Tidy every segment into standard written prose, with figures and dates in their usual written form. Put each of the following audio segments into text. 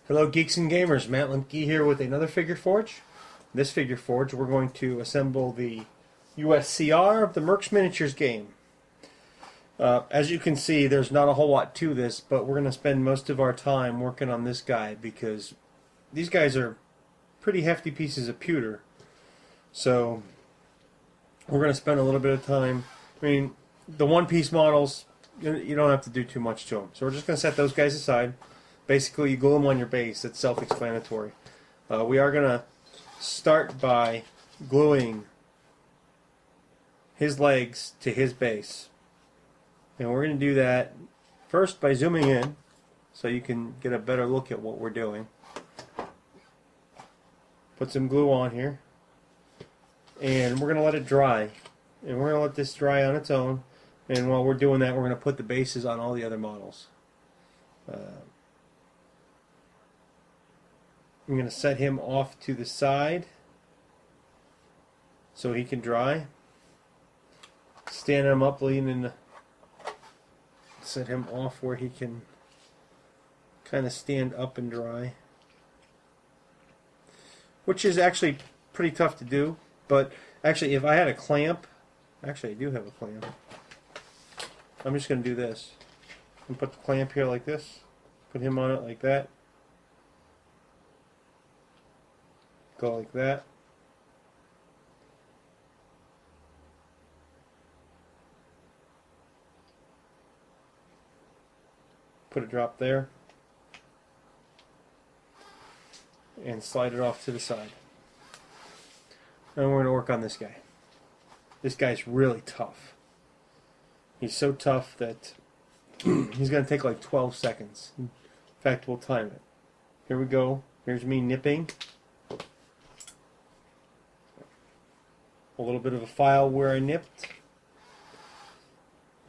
Hello geeks and gamers, Matt Lemke here with another figure forge. This figure forge we're going to assemble the USCR of the MERCS Miniatures game. As you can see, there's not a whole lot to this, but we're going to spend most of our time working on this guy because these guys are pretty hefty pieces of pewter. So we're going to spend a little bit of time. I mean, the one-piece models, you don't have to do too much to them. So we're just going to set those guys aside. Basically, you glue them on your base. It's self-explanatory. We are going to start by gluing his legs to his base. And we're going to do that first by zooming in so you can get a better look at what we're doing. Put some glue on here. And we're going to let it dry. And we're going to let this dry on its own. And while we're doing that, we're going to put the bases on all the other models. I'm going to set him off to the side so he can dry. Stand him up, leaning, set him off where he can kind of stand up and dry. Which is actually pretty tough to do, but actually if I had a clamp, actually I do have a clamp. I'm just going to do this. And put the clamp here like this, put him on it like that. Go like that. Put a drop there. And slide it off to the side. And we're going to work on this guy. This guy's really tough. He's so tough that he's going to take like 12 seconds. In fact, we'll time it. Here we go. Here's me nipping. A little bit of a file where I nipped,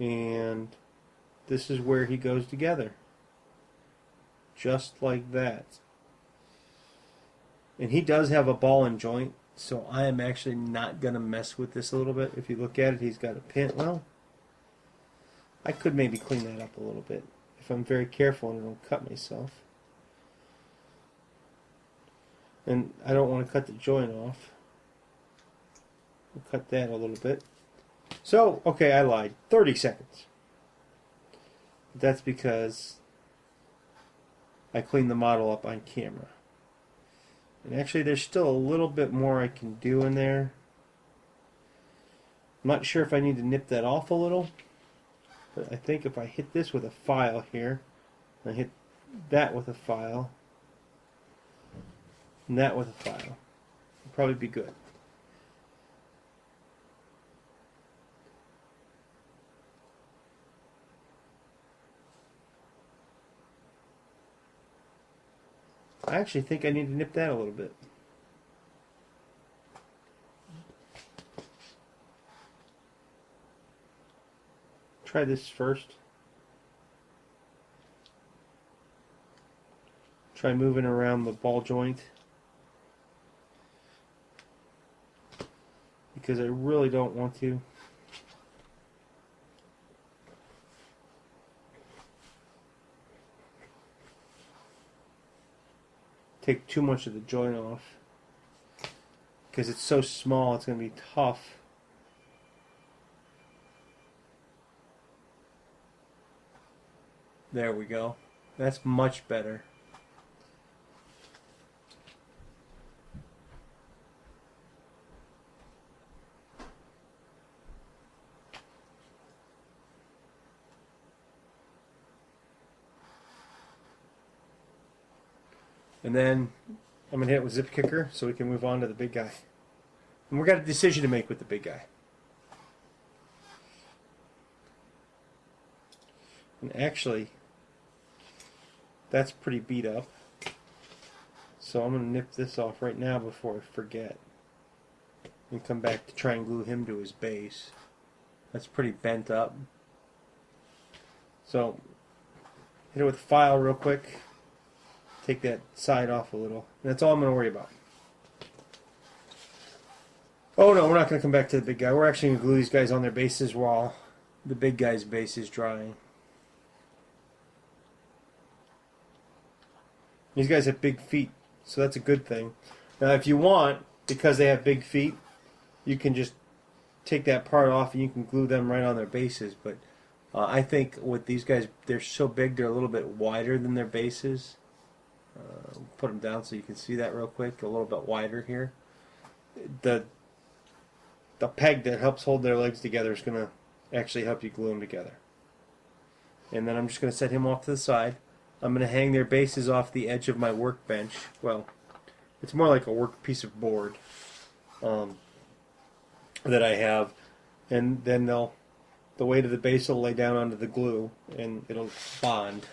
and this is where he goes together, just like that. And he does have a ball and joint, so I am actually not going to mess with this a little bit. If you look at it, he's got a pin. Well, I could maybe clean that up a little bit if I'm very careful and I don't cut myself. And I don't want to cut the joint off. We'll cut that a little bit. So, okay, I lied. 30 seconds. That's because I cleaned the model up on camera. And actually, there's still a little bit more I can do in there. I'm not sure if I need to nip that off a little. But I think if I hit this with a file here, and I hit that with a file, and that with a file, it'll probably be good. I actually think I need to nip that a little bit. Try this first. Try moving around the ball joint. Because I really don't want to. Take too much of the joint off because it's so small, it's going to be tough. There we go. That's much better. And then I'm going to hit it with Zip Kicker so we can move on to the big guy. And we've got a decision to make with the big guy. And actually, that's pretty beat up. So I'm going to nip this off right now before I forget. And come back to try and glue him to his base. That's pretty bent up. So, hit it with a file real quick. Take that side off a little. And that's all I'm going to worry about. Oh no, we're not going to come back to the big guy. We're actually going to glue these guys on their bases while the big guy's base is drying. These guys have big feet, so that's a good thing. Now, if you want, because they have big feet, you can just take that part off and you can glue them right on their bases. But I think with these guys, they're so big, they're a little bit wider than their bases. Put them down so you can see that real quick. A little bit wider here. The peg that helps hold their legs together is going to actually help you glue them together. And then I'm just going to set him off to the side. I'm going to hang their bases off the edge of my workbench. Well, it's more like a work piece of board that I have, and then the weight of the base will lay down onto the glue, and it'll bond.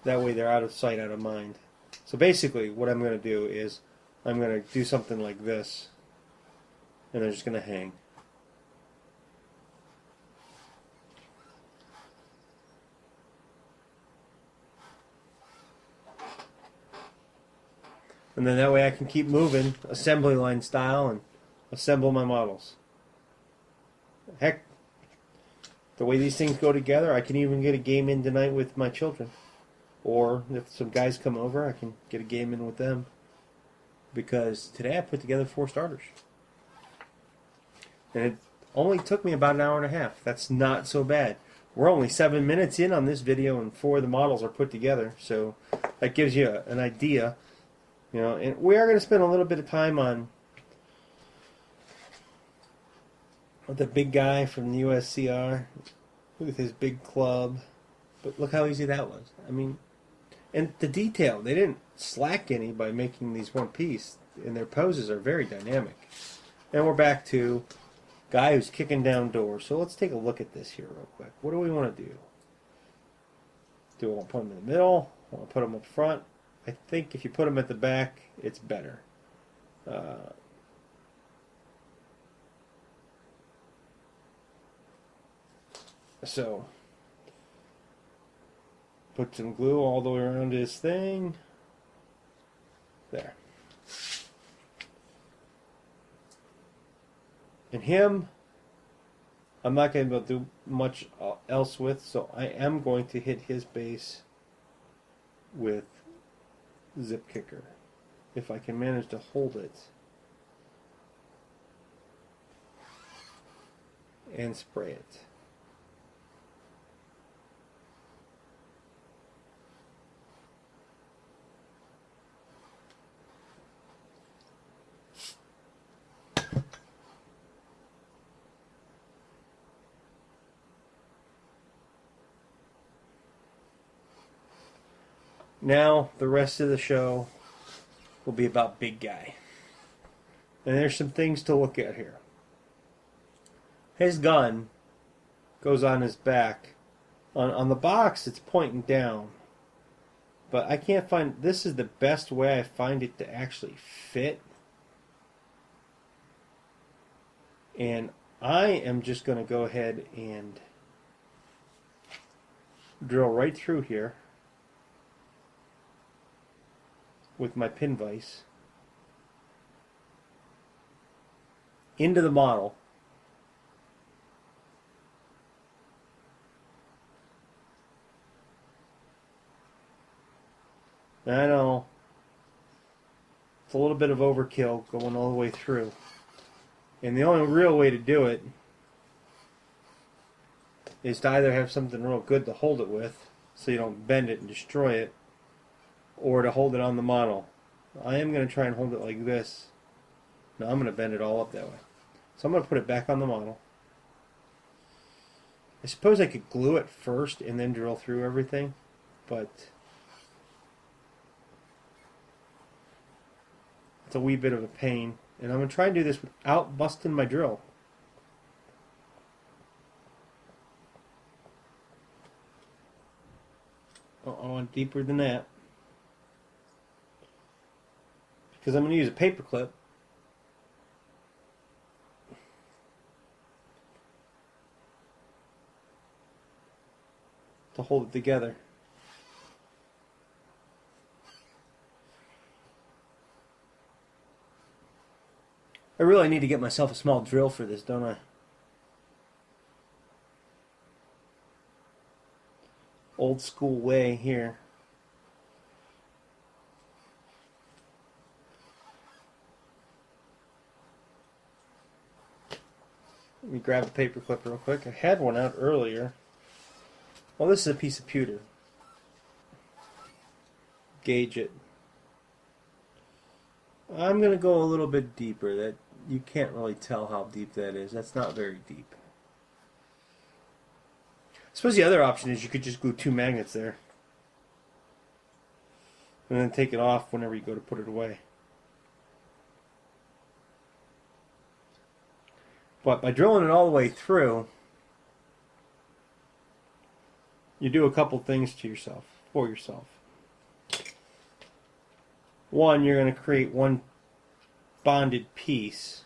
That way they're out of sight, out of mind. So basically, what I'm going to do is I'm going to do something like this, and they're just going to hang. And then that way I can keep moving, assembly line style, and assemble my models. Heck, the way these things go together, I can even get a game in tonight with my children. Or if some guys come over, I can get a game in with them. Because today I put together 4 starters. And it only took me about an hour and a half. That's not so bad. We're only 7 minutes in on this video and 4 of the models are put together. So that gives you an idea. You know, and we are going to spend a little bit of time on the big guy from the USCR with his big club. But look how easy that was. I mean, and the detail, they didn't slack any by making these one piece, and their poses are very dynamic. And we're back to guy who's kicking down doors. So let's take a look at this here real quick. What do we want to do? Do we want to put them in the middle? Want to put them up front? I think if you put them at the back, it's better. So, put some glue all the way around his thing. There. And him, I'm not going to be able to do much else with, so I am going to hit his base with Zip Kicker, if I can manage to hold it and spray it. Now, the rest of the show will be about Big Guy. And there's some things to look at here. His gun goes on his back. On the box, it's pointing down. But I can't find... This is the best way I find it to actually fit. And I am just going to go ahead and drill right through here with my pin vise into the model. I know it's a little bit of overkill going all the way through, and the only real way to do it is to either have something real good to hold it with so you don't bend it and destroy it, or to hold it on the model. I am going to try and hold it like this. No, I'm going to bend it all up that way. So I'm going to put it back on the model. I suppose I could glue it first and then drill through everything, but it's a wee bit of a pain. And I'm going to try and do this without busting my drill. I want deeper than that, because I'm going to use a paper clip to hold it together. I really need to get myself a small drill for this, don't I? Old school way here. Let me grab a paper clip real quick. I had one out earlier. Well, this is a piece of pewter. Gauge it. I'm going to go a little bit deeper. That you can't really tell how deep that is. That's not very deep. I suppose the other option is you could just glue 2 magnets there. And then take it off whenever you go to put it away. But by drilling it all the way through, you do a couple things for yourself. One, you're going to create one bonded piece.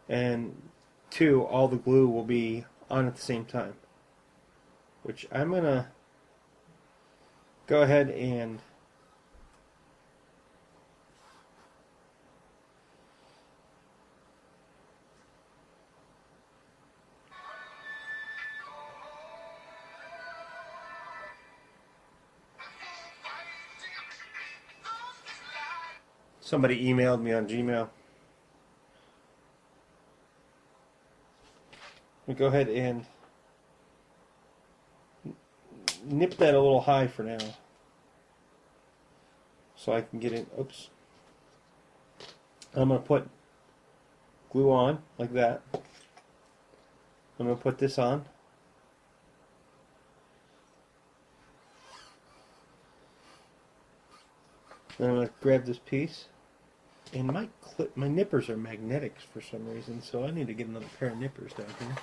And 2, all the glue will be on at the same time. Which I'm going to go ahead and somebody emailed me on Gmail. We go ahead and nip that a little high for now, so I can get in. Oops. I'm going to put glue on like that. I'm going to put this on. Then I'm going to grab this piece. And my nippers are magnetics for some reason, so I need to get another pair of nippers down here.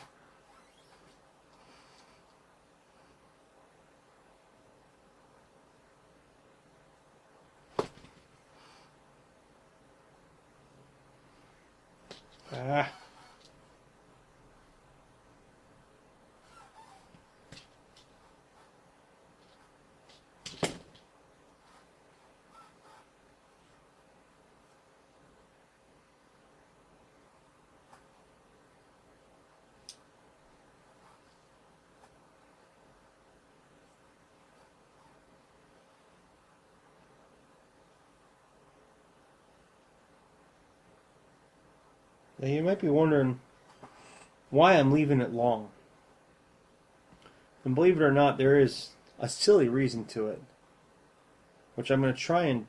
Ah. Now you might be wondering why I'm leaving it long. And believe it or not, there is a silly reason to it, which I'm going to try and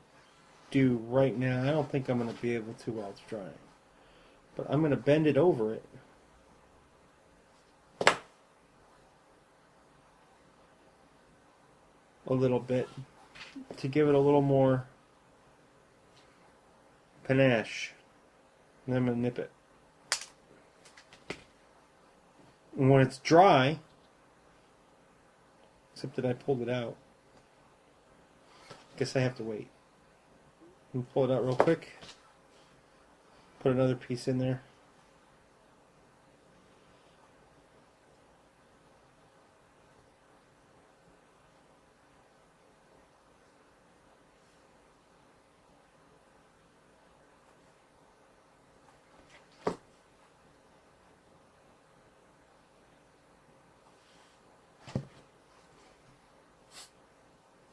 do right now. I don't think I'm going to be able to while it's drying. But I'm going to bend it over it. A little bit to give it a little more panache. And I'm going to nip it. And when it's dry, except that I pulled it out, I guess I have to wait. And pull it out real quick. Put another piece in there.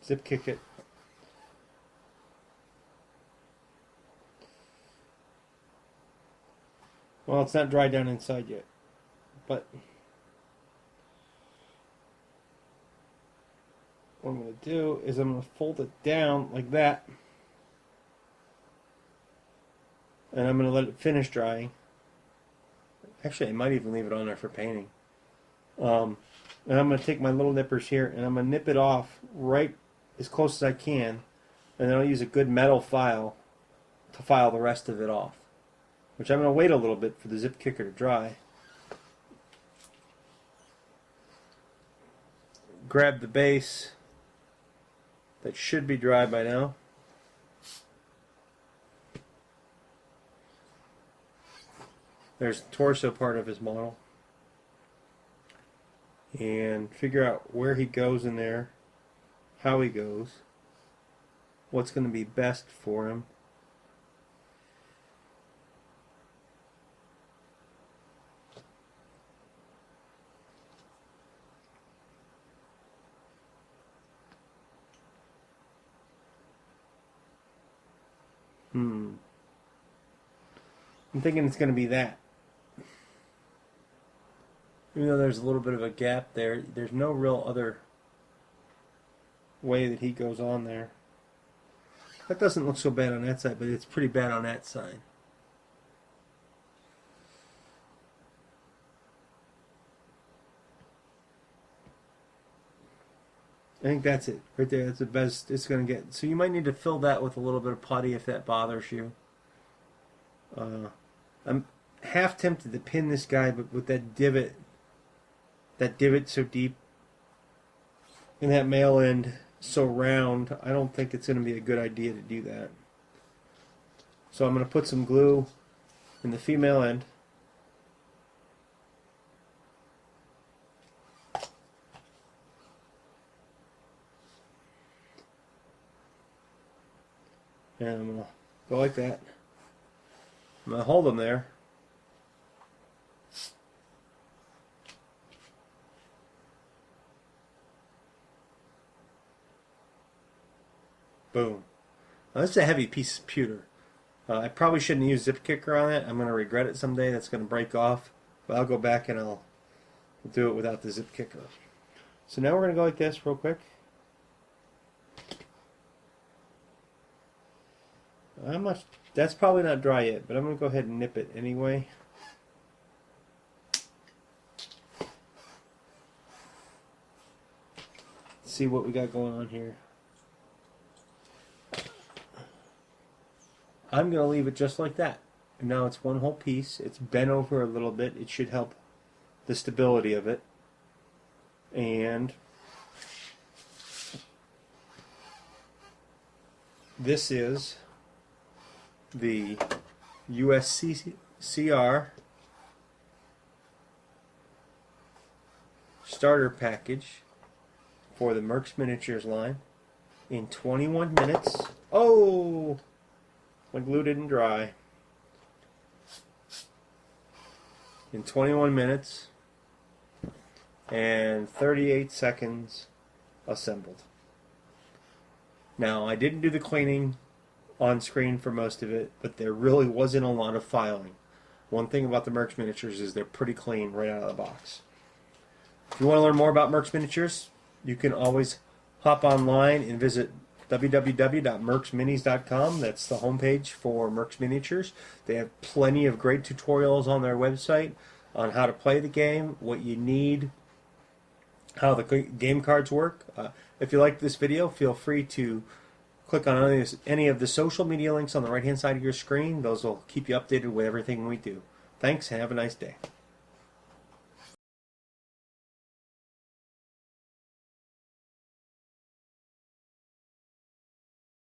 Zip kick it. Well, it's not dry down inside yet, but what I'm going to do is I'm going to fold it down like that, and I'm going to let it finish drying. Actually, I might even leave it on there for painting. And I'm going to take my little nippers here, and I'm going to nip it off right as close as I can, and then I'll use a good metal file to file the rest of it off, which I'm going to wait a little bit for the zip kicker to dry. Grab the base. That should be dry by now. There's the torso part of his model. And figure out where he goes in there, how he goes, what's going to be best for him. I'm thinking it's going to be that. Even though there's a little bit of a gap there, there's no real other way that he goes on there. That doesn't look so bad on that side, but it's pretty bad on that side. I think that's it right there. That's the best it's going to get. So you might need to fill that with a little bit of putty if that bothers you. I'm half tempted to pin this guy, but with that divot so deep and that male end so round, I don't think it's going to be a good idea to do that. So I'm going to put some glue in the female end. And I'm going to go like that. I'm going to hold them there. Boom. Now this is a heavy piece of pewter. I probably shouldn't use zip kicker on it. I'm going to regret it someday. That's going to break off. But I'll go back and I'll do it without the zip kicker. So now we're going to go like this real quick. That's probably not dry yet, but I'm going to go ahead and nip it anyway. See what we got going on here. I'm going to leave it just like that. And now it's one whole piece. It's bent over a little bit. It should help the stability of it. And this is the USCR starter package for the MERCS Miniatures line in 21 minutes. Oh! My glue didn't dry. In 21 minutes and 38 seconds assembled. Now, I didn't do the cleaning on screen for most of it, but there really wasn't a lot of filing. One thing about the MERCS Miniatures is they're pretty clean right out of the box. If you want to learn more about MERCS Miniatures, you can always hop online and visit www.mercsminis.com. That's the homepage for MERCS Miniatures. They have plenty of great tutorials on their website on how to play the game, what you need, how the game cards work. If you liked this video, feel free to click on any of the social media links on the right-hand side of your screen. Those will keep you updated with everything we do. Thanks, and have a nice day.